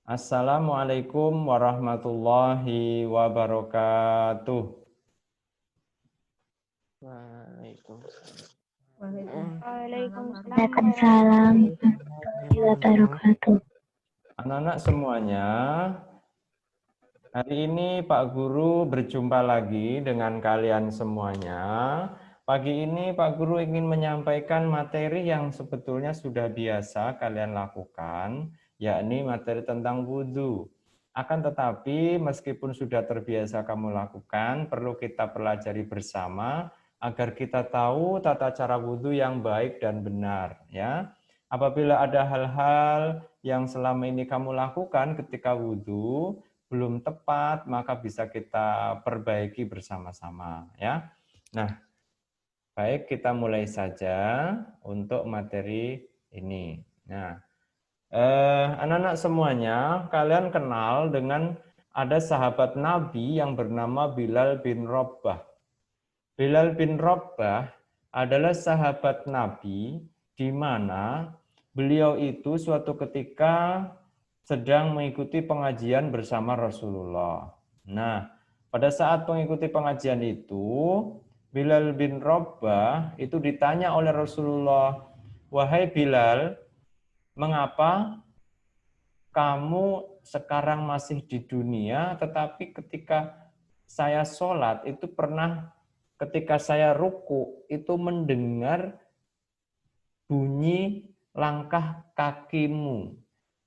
Assalamualaikum warahmatullahi wabarakatuh. Waalaikumsalam warahmatullahi wabarakatuh. Anak-anak semuanya, hari ini Pak Guru berjumpa lagi dengan kalian semuanya. Pagi ini Pak Guru ingin menyampaikan materi yang sebetulnya sudah biasa kalian lakukan, yakni materi tentang wudhu. Akan tetapi meskipun sudah terbiasa kamu lakukan, perlu kita pelajari bersama agar kita tahu tata cara wudhu yang baik dan benar. Ya, apabila ada hal-hal yang selama ini kamu lakukan ketika wudhu belum tepat, maka bisa kita perbaiki bersama-sama. Ya, nah, baik, kita mulai saja untuk materi ini. Nah, anak-anak semuanya, kalian kenal dengan ada sahabat Nabi yang bernama Bilal bin Rabah. Bilal bin Rabah adalah sahabat Nabi di mana beliau itu suatu ketika sedang mengikuti pengajian bersama Rasulullah. Nah, pada saat mengikuti pengajian itu, Bilal bin Rabah itu ditanya oleh Rasulullah, "Wahai Bilal, mengapa kamu sekarang masih di dunia, tetapi ketika saya sholat itu pernah ketika saya ruku itu mendengar bunyi langkah kakimu."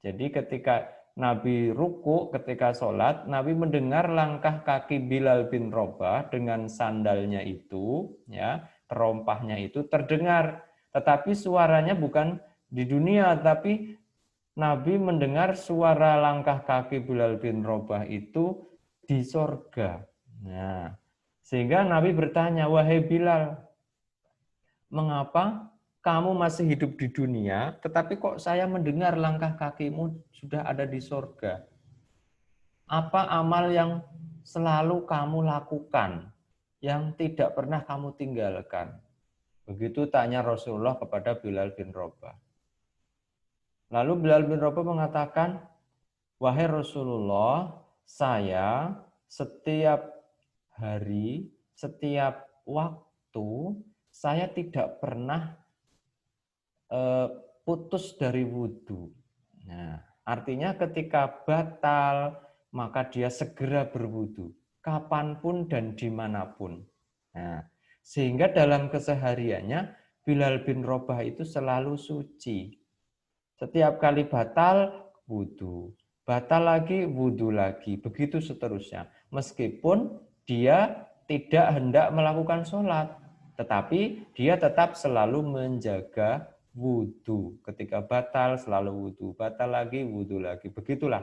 Jadi ketika Nabi ruku ketika sholat, Nabi mendengar langkah kaki Bilal bin Rabah dengan sandalnya itu, ya, terompahnya itu terdengar. Tetapi suaranya bukan di dunia, tapi Nabi mendengar suara langkah kaki Bilal bin Rabah itu di sorga. Nah, sehingga Nabi bertanya, "Wahai Bilal, mengapa kamu masih hidup di dunia, tetapi kok saya mendengar langkah kakimu sudah ada di sorga? Apa amal yang selalu kamu lakukan, yang tidak pernah kamu tinggalkan?" Begitu tanya Rasulullah kepada Bilal bin Rabah. Lalu Bilal bin Rabah mengatakan, "Wahai Rasulullah, saya setiap hari, setiap waktu, saya tidak pernah putus dari wudhu." Nah, artinya ketika batal, maka dia segera berwudhu, kapanpun dan dimanapun. Nah, sehingga dalam kesehariannya, Bilal bin Rabah itu selalu suci. Setiap kali batal, wudhu. Batal lagi, wudhu lagi. Begitu seterusnya. Meskipun dia tidak hendak melakukan sholat, tetapi dia tetap selalu menjaga wudhu. Ketika batal, selalu wudhu. Batal lagi, wudhu lagi. Begitulah.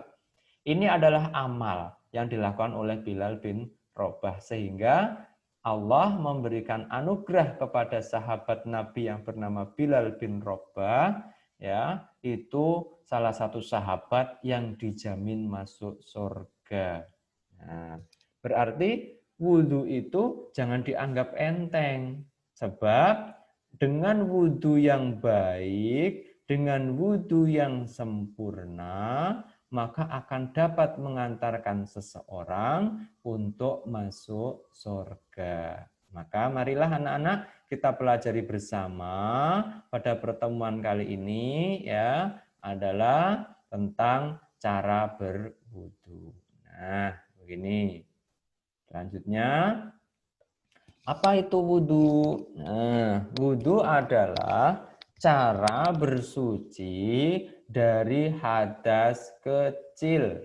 Ini adalah amal yang dilakukan oleh Bilal bin Rabah. Sehingga Allah memberikan anugerah kepada sahabat Nabi yang bernama Bilal bin Rabah, ya, itu salah satu sahabat yang dijamin masuk surga. Nah, berarti wudhu itu jangan dianggap enteng, sebab dengan wudhu yang baik, dengan wudhu yang sempurna, maka akan dapat mengantarkan seseorang untuk masuk surga. Maka marilah anak-anak kita pelajari bersama pada pertemuan kali ini, ya, adalah tentang cara berwudu. Nah, begini. Selanjutnya, apa itu wudu? Nah, wudu adalah cara bersuci dari hadas kecil.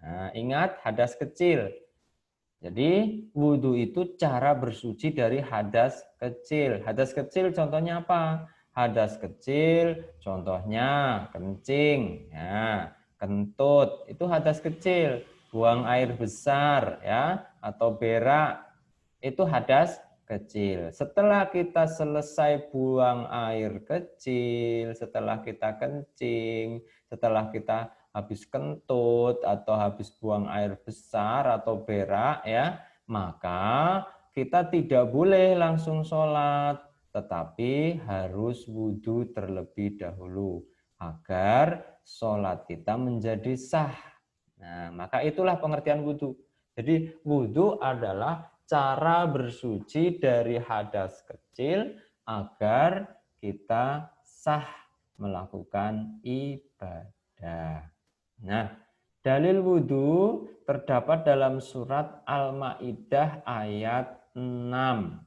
Nah, ingat hadas kecil. Jadi wudhu itu cara bersuci dari hadas kecil. Hadas kecil contohnya apa? Hadas kecil contohnya kencing, ya, kentut, itu hadas kecil. Buang air besar, ya, atau berak, itu hadas kecil. Setelah kita selesai buang air kecil, setelah kita kencing, setelah kita habis kentut atau habis buang air besar atau berak, ya, maka kita tidak boleh langsung sholat, tetapi harus wudhu terlebih dahulu. agar sholat kita menjadi sah. Nah, maka itulah pengertian wudhu. Jadi wudhu adalah cara bersuci dari hadas kecil agar kita sah melakukan ibadah. Nah, dalil wudhu terdapat dalam surat Al-Maidah ayat 6.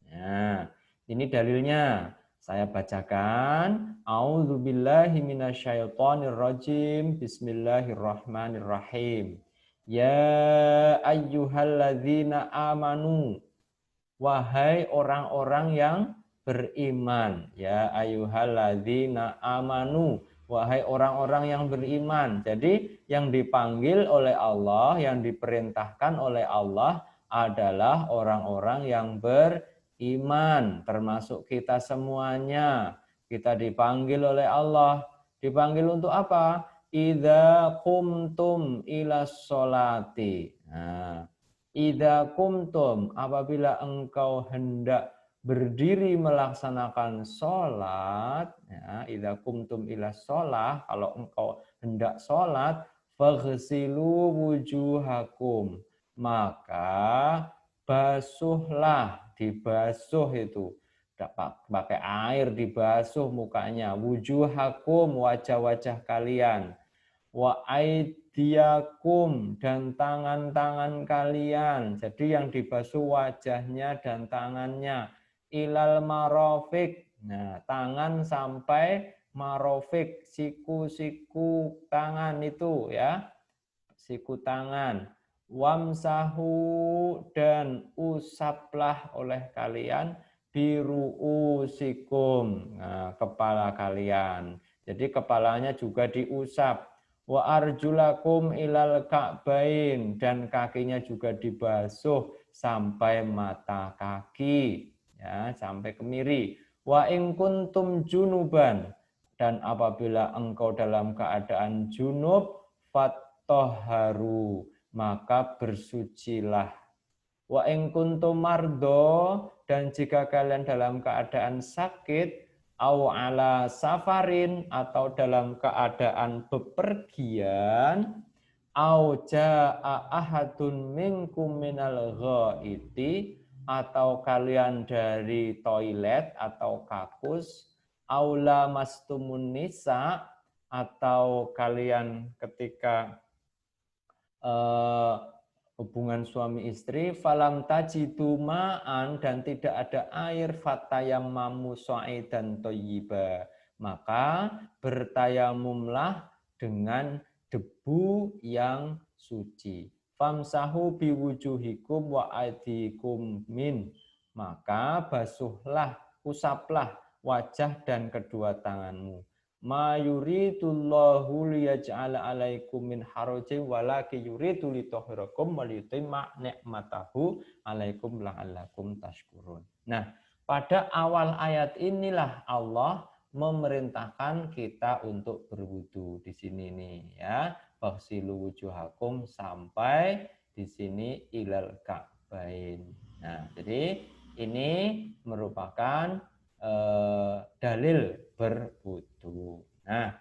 Nah, ini dalilnya. Saya bacakan. A'udzubillahi minasyaitonirrajim. Bismillahirrahmanirrahim. Ya ayyuhalladzina amanu. Wahai orang-orang yang beriman. Ya ayyuhalladzina amanu. Wahai orang-orang yang beriman. Jadi yang dipanggil oleh Allah, yang diperintahkan oleh Allah adalah orang-orang yang beriman, termasuk kita semuanya. Kita dipanggil oleh Allah. Dipanggil untuk apa? Idza qumtum ilas sholati. Nah, idza qumtum, apabila engkau hendak berdiri melaksanakan sholat, ya, idza qumtum ilas sholah, kalau engkau hendak sholat, faghsilu wujuhakum, maka basuhlah, dibasuh itu, pakai air dibasuh mukanya, wujuhakum, wajah-wajah kalian, wa aidiakum, dan tangan-tangan kalian. Jadi yang dibasuh wajahnya dan tangannya, ilal marofik, nah tangan sampai marofik, siku-siku tangan itu ya, siku tangan. Wamsahu, dan usaplah oleh kalian biruusikum, nah, kepala kalian. Jadi kepalanya juga diusap. Wa arjulakum ilal ka'bain, dan kakinya juga dibasuh sampai mata kaki, ya, sampai kemiri. Wa in kuntum junuban, dan apabila engkau dalam keadaan junub, fattoharu, maka bersucilah. Wa in kuntum mardo, dan jika kalian dalam keadaan sakit, au ala safarin, atau dalam keadaan bepergian, au jaa ahadun minkum minal ghaiti, atau kalian dari toilet atau kakus, aula mastumun nisa, atau kalian ketika hubungan suami istri, falam tajidu ma'an, dan tidak ada air, fatayammamu sha'idan thayyiba, maka bertayamumlah dengan debu yang suci. Famsahu biwujuhikum wa aydikum min, maka basuhlah, usaplah wajah dan kedua tanganmu. Ma yuridullahu liyaj'ala 'alaikum min harajin walakin yuridu litahhirakum wa liyutimma ni'matahu 'alaikum la'allakum tashkurun. Nah, pada awal ayat inilah Allah memerintahkan kita untuk berwudu di sini nih ya. Faghsilu wujuhakum sampai di sini ilal ka'bain. Nah, jadi ini merupakan dalil berwudu. Nah,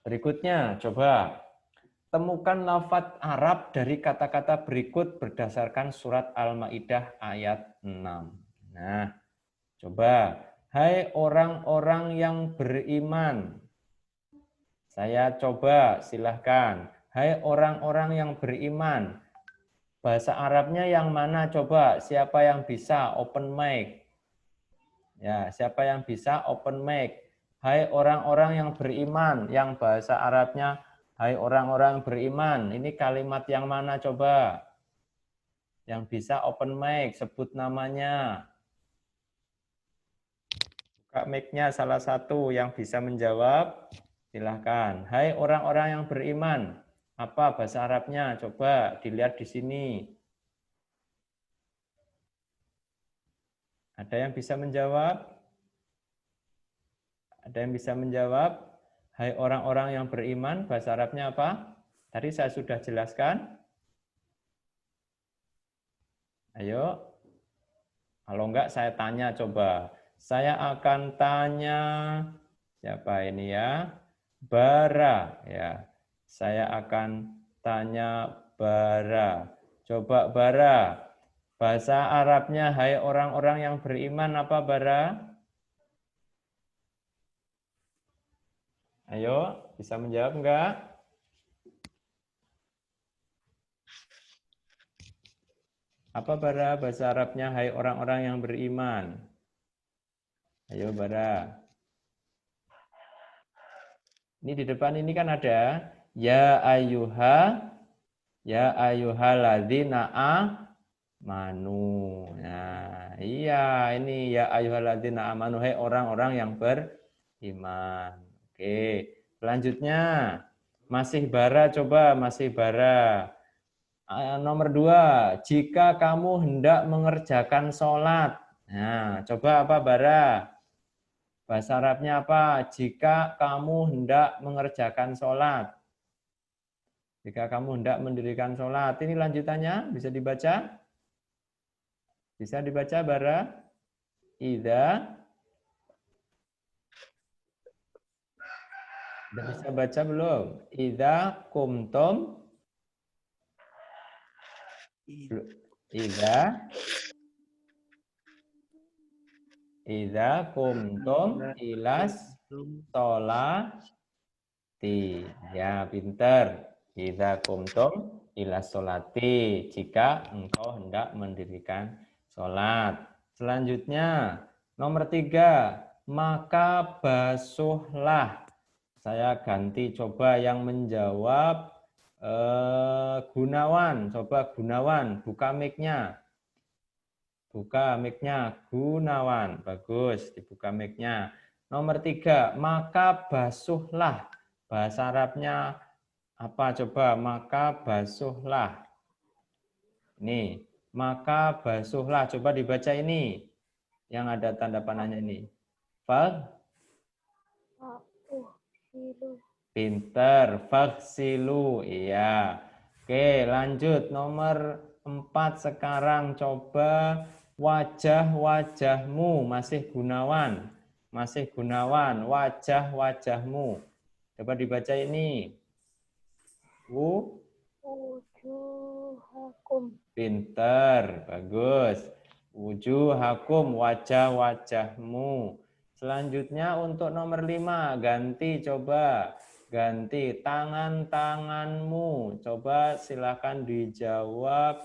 berikutnya coba temukan lafadz Arab dari kata-kata berikut berdasarkan surat Al-Maidah ayat 6. Nah, coba, hai orang-orang yang beriman. Saya coba, silahkan. Hai orang-orang yang beriman. Bahasa Arabnya yang mana coba? Siapa yang bisa? Open mic. Ya, siapa yang bisa open mic? Hai orang-orang yang beriman, yang bahasa Arabnya hai orang-orang beriman. Ini kalimat yang mana coba? Yang bisa open mic, sebut namanya. Buka mic-nya salah satu yang bisa menjawab. Silahkan. Hai orang-orang yang beriman. Apa bahasa Arabnya? Coba dilihat di sini. Ada yang bisa menjawab? Ada yang bisa menjawab? Hai orang-orang yang beriman, bahasa Arabnya apa? Tadi saya sudah jelaskan. Ayo. Kalau enggak saya tanya coba. Saya akan tanya. Siapa ini ya? Bara ya. Saya akan tanya Bara. Coba Bara. Bahasa Arabnya hai orang-orang yang beriman apa Bara? Ayo, bisa menjawab enggak? Apa Bara bahasa Arabnya hai orang-orang yang beriman? Ayo Bara. Ini di depan ini kan ada ya ayyuhalladzina amanu. Nah, iya ini ya ayyuhalladzina amanu hai orang-orang yang beriman. Oke, selanjutnya masih Bara, coba masih Bara. Nomor 2, jika kamu hendak mengerjakan sholat. Nah, coba apa Bara? Bahasa Arabnya apa? Jika kamu hendak mengerjakan sholat. Jika kamu hendak mendirikan sholat. Ini lanjutannya, bisa dibaca? Bisa dibaca, Bara? Ida. Sudah bisa baca belum? Ida kumtum. Ida kumtum ilas sholati. Ya, pinter. Ida kumtum ilas sholati. Jika engkau hendak mendirikan sholat. Selanjutnya, nomor 3. Maka basuhlah. Saya ganti coba yang menjawab Gunawan. Coba Gunawan, buka mic-nya. Buka mic-nya, Gunawan. Bagus, dibuka mic-nya. Nomor 3, maka basuhlah. Bahasa Arabnya apa coba? Maka basuhlah. Ini, maka basuhlah. Coba dibaca ini. Yang ada tanda panahnya ini. Pinter, faksilu. Iya. Oke, lanjut. Nomor 4 sekarang. Coba wajah-wajahmu. Masih Gunawan. Masih Gunawan. Wajah-wajahmu. Coba dibaca ini. Wujuhakum. Pinter, bagus. Wujuhakum, wajah-wajahmu. Selanjutnya untuk nomor 5, ganti coba. Ganti tangan-tanganmu. Coba silakan dijawab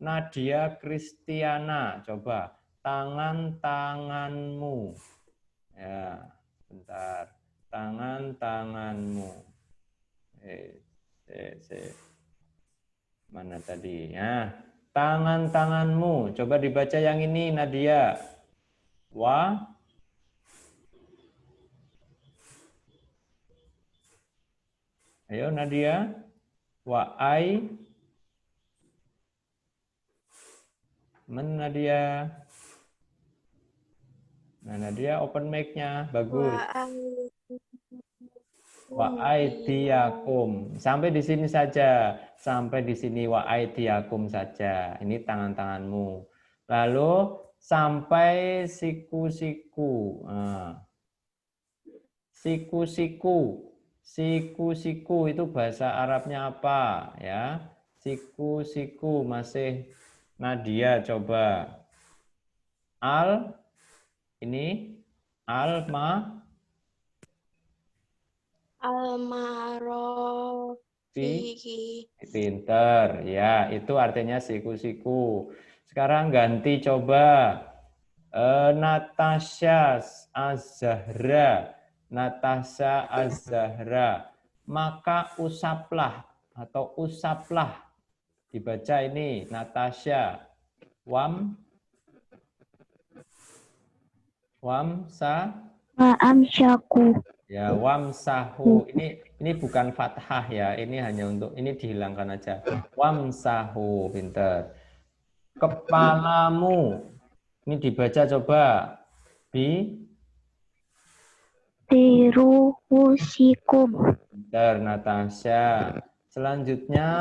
Nadia Kristiana. Coba tangan-tanganmu. Ya, bentar. Tangan-tanganmu. Mana tadi? Ya, tangan-tanganmu. Coba dibaca yang ini, Nadia. Ayo Nadia. Mana Nadia? Nah, Nadia open mic-nya. Bagus. Wa'aidiyakum. Sampai di sini saja. Sampai di sini wa'aidiyakum saja. Ini tangan-tanganmu. Lalu sampai siku-siku. Nah. Siku-siku. Siku-siku itu bahasa Arabnya apa? Ya. Siku-siku masih Nadia coba. Ini almarofihi. Pinter. Ya, itu artinya siku-siku. Sekarang ganti coba. Natasha Az-Zahra. Natasha Az-Zahra. Maka usaplah atau usaplah. Dibaca ini Natasha. Wa'amsyaku. Ya, wamsahu. Ini bukan fathah ya. Ini hanya untuk ini dihilangkan aja. Wamsahu, pinter. Kepalamu. Ini dibaca coba. Biruhusikum. Pinter, Natasha. Selanjutnya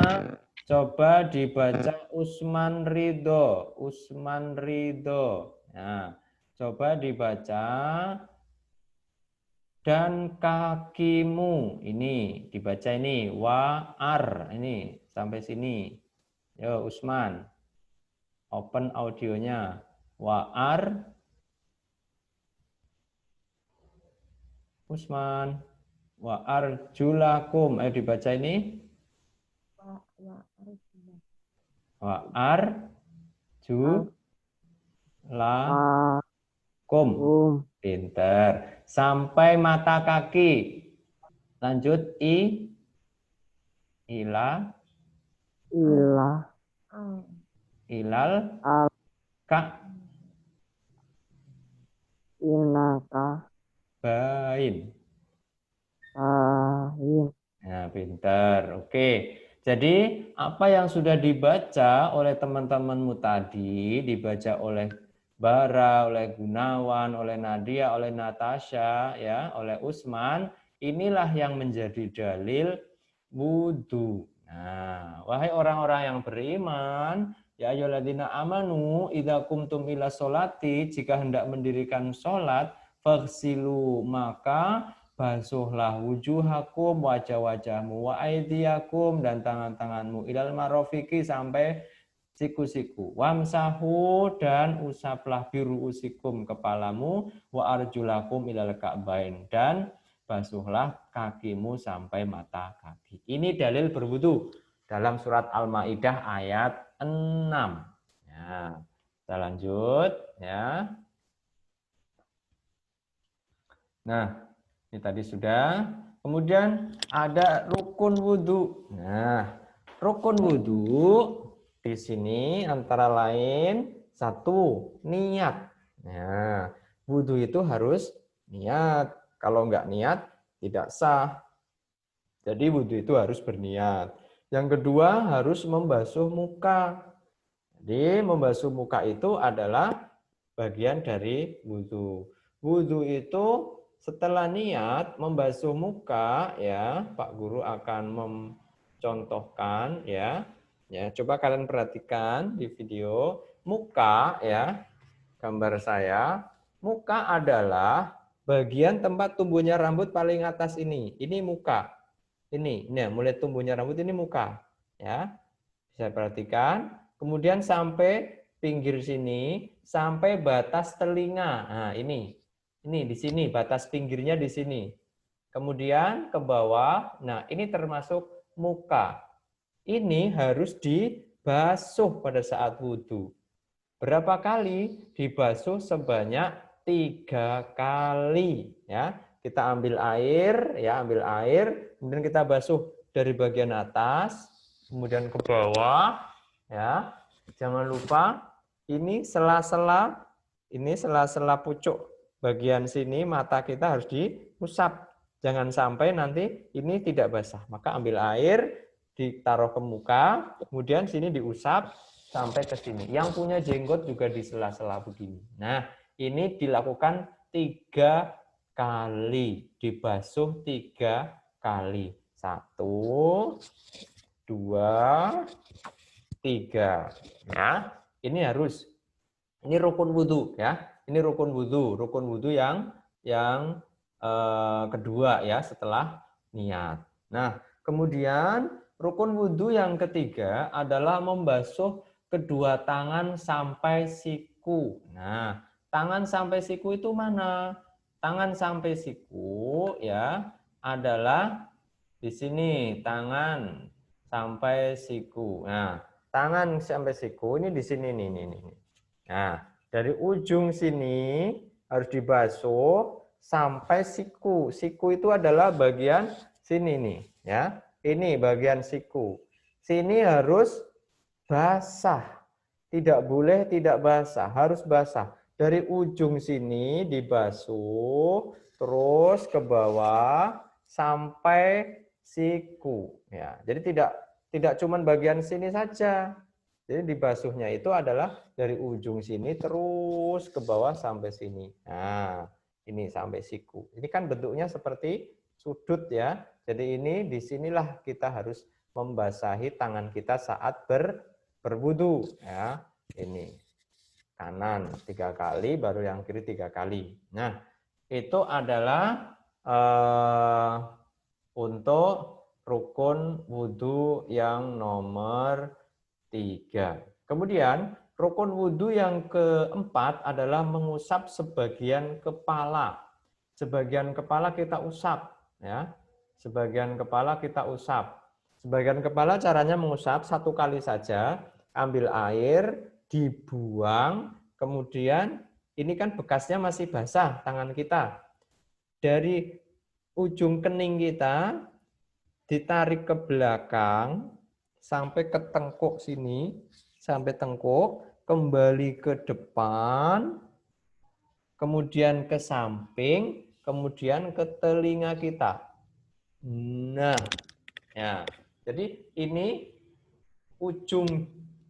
coba dibaca Usman Ridho. Usman Ridho. Nah, coba dibaca dan kakimu. Ini dibaca ini wa'ar. Ini sampai sini. Yo Usman. Open audionya. Wa'ar. Usman. Wa'arjulakum. Ayo dibaca ini. Wa'arjulakum. Pinter. Sampai mata kaki. Lanjut ilal bain. Nah, pinter. Oke. Jadi, apa yang sudah dibaca oleh teman-temanmu tadi, dibaca oleh Bara, oleh Gunawan, oleh Nadia, oleh Natasha, ya, oleh Usman, inilah yang menjadi dalil wudhu. Nah, wahai orang-orang yang beriman, ya ayyuhalladzina amanu idza qumtum ila sholati, jika hendak mendirikan sholat, faghsilu, maka basuhlah wujuhakum, wajah-wajahmu, wa aidiyakum, dan tangan-tanganmu, ilal marofiki, sampai siku-siku, wamsahu, dan usaplah biru usikum, kepalamu, wa arjulakum ilal ka'bain, dan basuhlah kakimu sampai mata kaki. Ini dalil berwudu dalam surat Al-Maidah ayat 6. Ya, kita lanjut ya. Nah, ini tadi sudah. Kemudian ada rukun wudhu. Nah, rukun wudhu di sini antara lain satu, niat. Nah, wudhu itu harus niat. Kalau enggak niat, tidak sah. Jadi wudhu itu harus berniat. Yang kedua, harus membasuh muka. Jadi membasuh muka itu adalah bagian dari wudhu. Wudhu itu setelah niat membasuh muka, ya, Pak Guru akan mencontohkan, ya. Ya, coba kalian perhatikan di video muka, ya, gambar saya. Muka adalah bagian tempat tumbuhnya rambut paling atas ini. Ini muka. Ini, mulai tumbuhnya rambut ini muka, ya. Bisa perhatikan. Kemudian sampai pinggir sini, sampai batas telinga. Nah, ini di sini, batas pinggirnya di sini. Kemudian ke bawah, nah ini termasuk muka. Ini harus dibasuh pada saat wudhu. Berapa kali? Dibasuh sebanyak 3 kali. Ya, kita ambil air, ya, kemudian kita basuh dari bagian atas, kemudian ke bawah, ya. Jangan lupa ini sela-sela pucuk bagian sini mata kita harus diusap. Jangan sampai nanti ini tidak basah. Maka ambil air, ditaruh ke muka, kemudian sini diusap sampai ke sini. Yang punya jenggot juga di sela-sela begini. Nah, ini dilakukan 3 kali. Dibasuh 3 kali. 1, 2, 3. Nah, ini harus. Ini rukun wudhu, ya. Ini rukun wudhu yang kedua, ya, setelah niat. Nah, kemudian rukun wudhu yang ketiga adalah membasuh kedua tangan sampai siku. Nah, tangan sampai siku itu mana? Tangan sampai siku, ya, adalah di sini, tangan sampai siku. Nah, tangan sampai siku ini di sini nih. Nah, dari ujung sini harus dibasuh sampai siku. Siku itu adalah bagian sini nih, ya. Ini bagian siku. Sini harus basah. Tidak boleh tidak basah, harus basah. Dari ujung sini dibasuh terus ke bawah sampai siku, ya. Jadi tidak cuma bagian sini saja. Jadi dibasuhnya itu adalah dari ujung sini terus ke bawah sampai sini. Nah, ini sampai siku. Ini kan bentuknya seperti sudut, ya. Jadi ini disinilah kita harus membasahi tangan kita saat berwudu, ya. Ini kanan 3 kali, baru yang kiri 3 kali. Nah, itu adalah untuk rukun wudhu yang nomor 3. Kemudian rukun wudhu yang keempat adalah mengusap sebagian kepala. Sebagian kepala kita usap, ya. Sebagian kepala kita usap. Sebagian kepala caranya mengusap 1 kali saja, ambil air, dibuang, kemudian ini kan bekasnya masih basah tangan kita. Dari ujung kening kita ditarik ke belakang sampai ke tengkuk sini, sampai tengkuk, kembali ke depan, kemudian ke samping, kemudian ke telinga kita. Nah, ya. Jadi ini ujung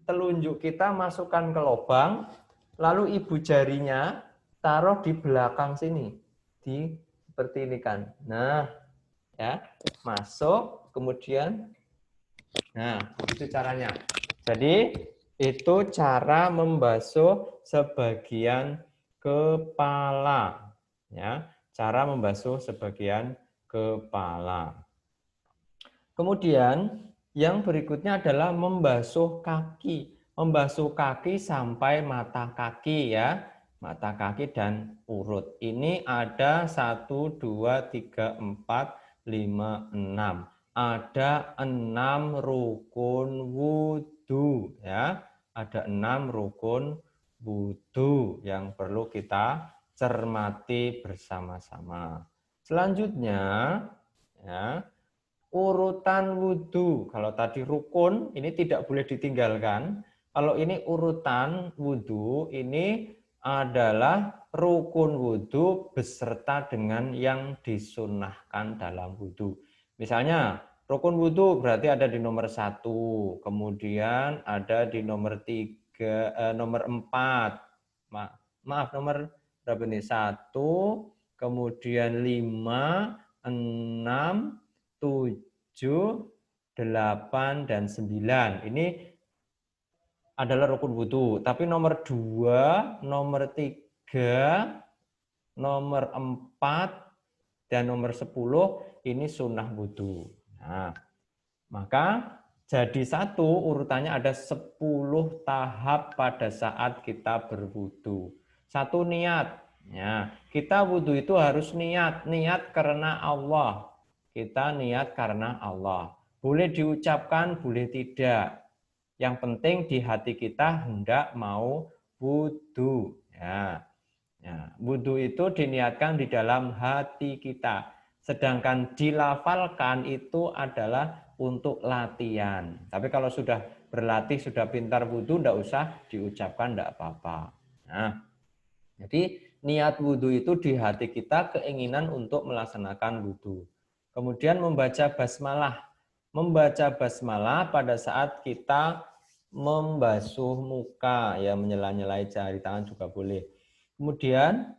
telunjuk kita masukkan ke lubang, lalu ibu jarinya taruh di belakang sini, seperti ini kan. Nah, ya, masuk, kemudian, nah, itu caranya. Jadi itu cara membasuh sebagian kepala, ya, cara membasuh sebagian kepala. Kemudian yang berikutnya adalah membasuh kaki. Membasuh kaki sampai mata kaki, ya. Mata kaki dan urut. Ini ada 1, 2, 3, 4, 5, 6. Ada 6 rukun wudhu, ya. Ada 6 rukun wudhu yang perlu kita cermati bersama-sama. Selanjutnya, ya, urutan wudhu. Kalau tadi rukun, ini tidak boleh ditinggalkan. Kalau ini urutan wudhu, ini adalah rukun wudhu beserta dengan yang disunahkan dalam wudhu. Misalnya, rukun wudhu berarti ada di nomor 1, kemudian ada di nomor 3, nomor 4. Maaf, nomor berapa nih? 1, kemudian 5, 6, 7, 8, dan 9. Ini adalah rukun wudhu. Tapi nomor 2, nomor 3, nomor 4, dan nomor 10 ini sunnah wudhu. Nah, maka jadi 1 urutannya ada 10 tahap pada saat kita berwudhu. 1 niat. Ya, kita wudhu itu harus niat karena Allah. Kita niat karena Allah. Boleh diucapkan, boleh tidak. Yang penting di hati kita hendak mau wudhu. Ya. Ya, wudhu itu diniatkan di dalam hati kita. Sedangkan dilafalkan itu adalah untuk latihan. Tapi kalau sudah berlatih, sudah pintar wudhu, tidak usah diucapkan, tidak apa-apa. Nah, jadi niat wudhu itu di hati kita, keinginan untuk melaksanakan wudhu. Kemudian membaca basmalah. Membaca basmalah pada saat kita membasuh muka, ya, menyela-nyelai jari tangan juga boleh. Kemudian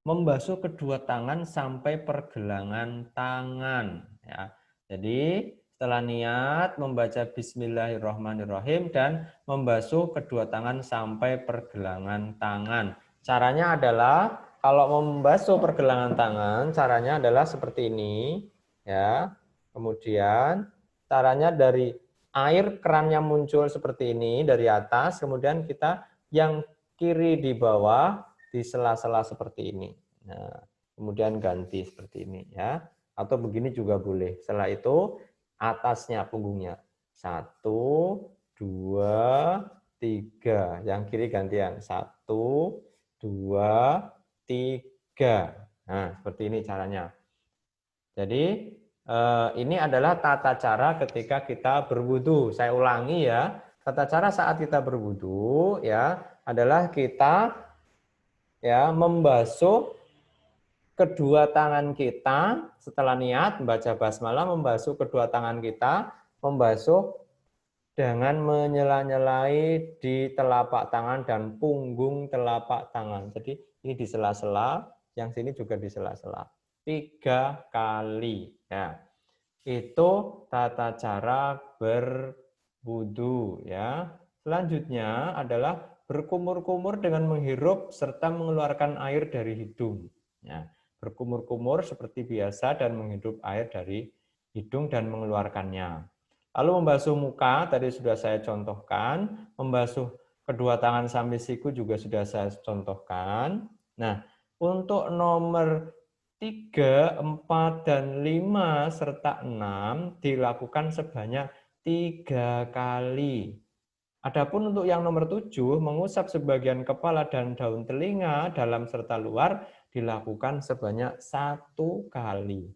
membasuh kedua tangan sampai pergelangan tangan, ya. Jadi setelah niat membaca Bismillahirrahmanirrahim dan membasuh kedua tangan sampai pergelangan tangan. Caranya adalah kalau membasuh pergelangan tangan, caranya adalah seperti ini, ya. Kemudian caranya dari air kerannya muncul seperti ini dari atas, kemudian kita yang kiri di bawah di sela-sela seperti ini. Nah, kemudian ganti seperti ini, ya. Atau begini juga boleh. Setelah itu atasnya punggungnya. 1, 2, 3. Yang kiri gantian. 1, 2, 3. Nah, seperti ini caranya. Jadi ini adalah tata cara ketika kita berwudu. Saya ulangi, ya. Tata cara saat kita berwudu, ya, adalah kita, ya, membasuh kedua tangan kita setelah niat membaca basmalah, membasuh kedua tangan kita, membasuh dengan menyela-nyelai di telapak tangan dan punggung telapak tangan. Jadi ini di sela-sela, yang sini juga di sela-sela. 3 kali. Ya. Itu tata cara berwudu, ya. Selanjutnya adalah berkumur-kumur dengan menghirup serta mengeluarkan air dari hidung. Ya. berkumur-kumur seperti biasa dan menghirup air dari hidung dan mengeluarkannya. Lalu membasuh muka, tadi sudah saya contohkan. Membasuh kedua tangan sampai siku juga sudah saya contohkan. Nah, untuk nomor 3, 4, dan 5, serta 6 dilakukan sebanyak 3 kali. Adapun untuk yang nomor 7, mengusap sebagian kepala dan daun telinga dalam serta luar dilakukan sebanyak 1 kali.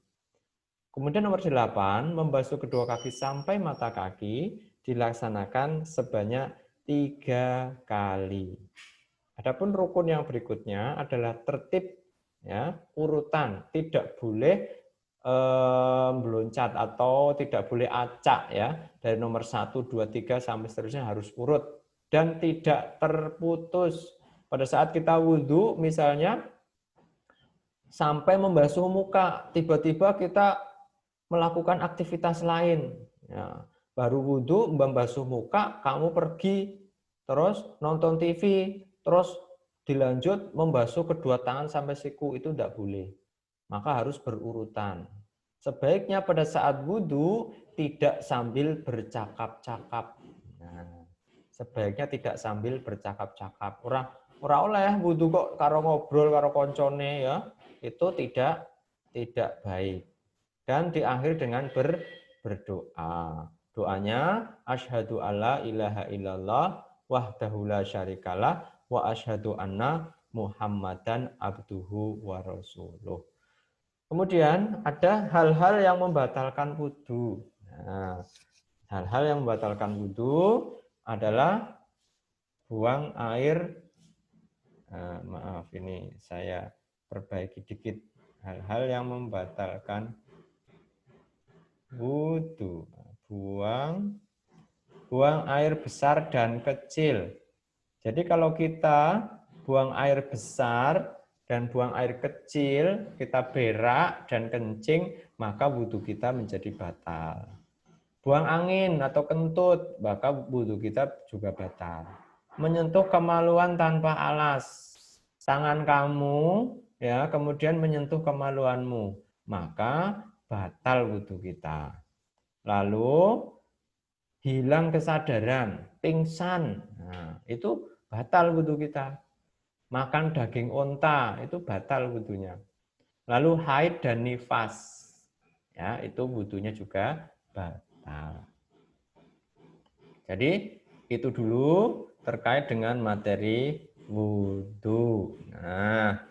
Kemudian nomor 8, membasuh kedua kaki sampai mata kaki dilaksanakan sebanyak 3 kali. Adapun rukun yang berikutnya adalah tertib, ya, urutan, tidak boleh meloncat atau tidak boleh acak, ya, dari nomor 1, 2, 3 sampai seterusnya harus urut dan tidak terputus. Pada saat kita wudhu misalnya sampai membasuh muka, tiba-tiba kita melakukan aktivitas lain. Ya, baru wudhu, membasuh muka, kamu pergi, terus nonton TV, terus dilanjut membasuh kedua tangan sampai siku, itu tidak boleh. Maka harus berurutan. Sebaiknya pada saat wudhu tidak sambil bercakap-cakap. Nah, sebaiknya tidak sambil bercakap-cakap. Ora oleh wudhu kok karo ngobrol karo koncone, ya. Itu tidak baik. Dan diakhiri dengan berdoa. Doanya, asyhadu alla ilaha illallah wahdahu la syarikalah wa asyhadu anna Muhammadan abduhu wa rasuluh. Kemudian ada hal-hal yang membatalkan wudu. Nah, hal-hal yang membatalkan wudu adalah buang air. Maaf, ini saya perbaiki dikit. Hal-hal yang membatalkan wudu. Buang air besar dan kecil. Jadi kalau kita buang air besar dan buang air kecil, kita berak dan kencing, maka wudhu kita menjadi batal. Buang angin atau kentut, maka wudhu kita juga batal. Menyentuh kemaluan tanpa alas, tangan kamu, ya, kemudian menyentuh kemaluanmu, maka batal wudhu kita. Lalu hilang kesadaran, pingsan, nah, itu batal wudhu kita. Makan daging onta, itu batal wudhunya. Lalu haid dan nifas, ya, itu wudhunya juga batal. Jadi itu dulu terkait dengan materi wudhu. Nah,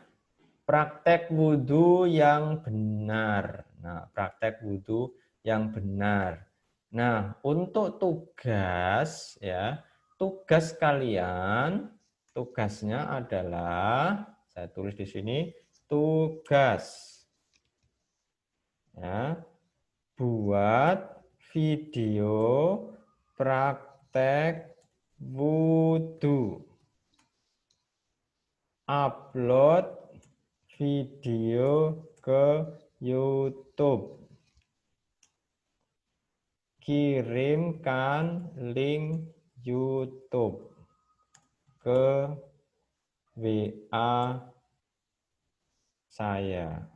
praktek wudhu yang benar. Nah, praktek wudhu yang benar. Nah, untuk tugas, ya, tugas kalian, tugasnya adalah, saya tulis di sini, tugas, ya, buat video praktek wudhu. Upload video ke YouTube. Kirimkan link YouTube ke WA saya.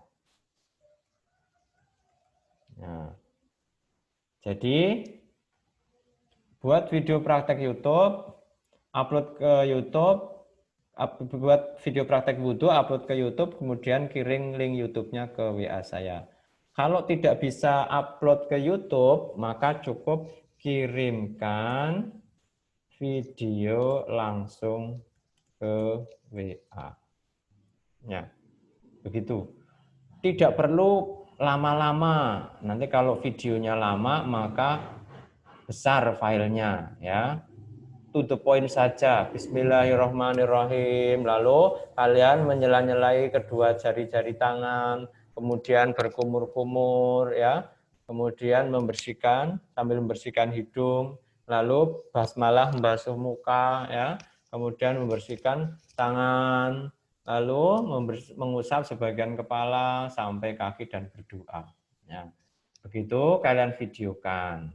Nah, jadi buat video praktek YouTube, upload ke YouTube, buat video praktek wudhu, upload ke YouTube, kemudian kirim link YouTube-nya ke WA saya. Kalau tidak bisa upload ke YouTube, maka cukup kirimkan video langsung ke WA. Ya, begitu. Tidak perlu lama-lama. Nanti kalau videonya lama, maka besar filenya, ya. To the point saja. Bismillahirrahmanirrahim. Lalu kalian menyela-nyelai kedua jari-jari tangan, kemudian berkumur-kumur, ya. Kemudian membersihkan sambil membersihkan hidung, lalu basmalah membasuh muka, ya. Kemudian membersihkan tangan, lalu mengusap sebagian kepala sampai kaki dan berdoa. Ya. Begitu kalian videokan.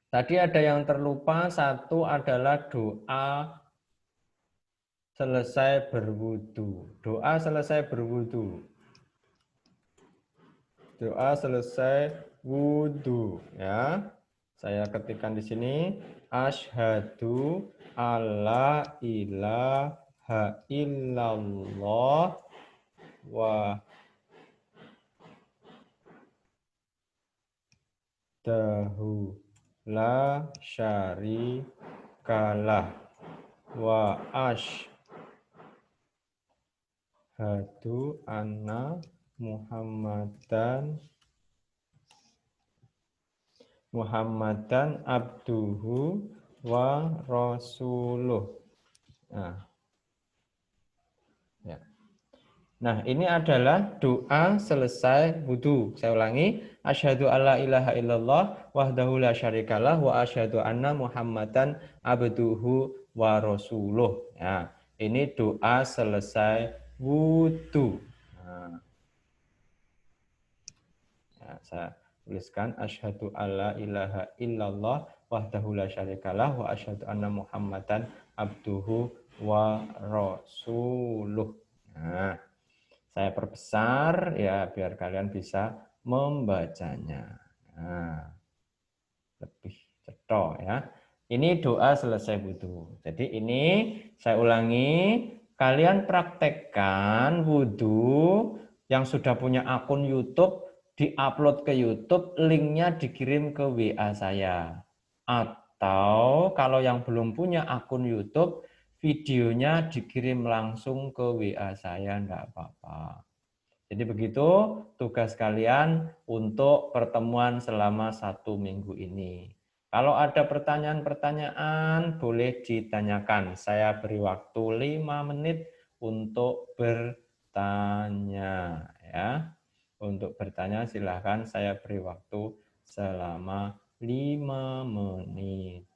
Tadi ada yang terlupa, satu adalah doa selesai berwudu. Doa selesai berwudu. Doa selesai wudhu. Ya, saya ketikkan di sini. Asyhadu alla ilaha illallah wahdahu la syarikalah wa asyhadu anna Muhammadan abduhu wa rasuluh. Nah, ya. Nah, ini adalah doa selesai wudhu. Saya ulangi, asyhadu alla ilaha illallah wahdahu la syarikalah wa asyhadu anna Muhammadan abduhu wa rasuluh. Ya, ini doa selesai wudhu. Nah, ya, saya tuliskan asyhadu alla ilaha illallah wahdahu la syarikalah wa asyhadu anna Muhammadan abduhu wa rasuluh. Nah, saya perbesar ya biar kalian bisa membacanya. Nah, lebih cetok ya. Ini doa selesai wudhu. Jadi ini saya ulangi, kalian praktekkan wudhu yang sudah punya akun YouTube, diupload ke YouTube, linknya dikirim ke WA saya. Atau kalau yang belum punya akun YouTube, videonya dikirim langsung ke WA saya, enggak apa-apa. Jadi begitu tugas kalian untuk pertemuan selama 1 minggu ini. Kalau ada pertanyaan-pertanyaan, boleh ditanyakan. Saya beri waktu 5 menit untuk bertanya. Ya. Untuk bertanya silahkan saya beri waktu selama 5 menit.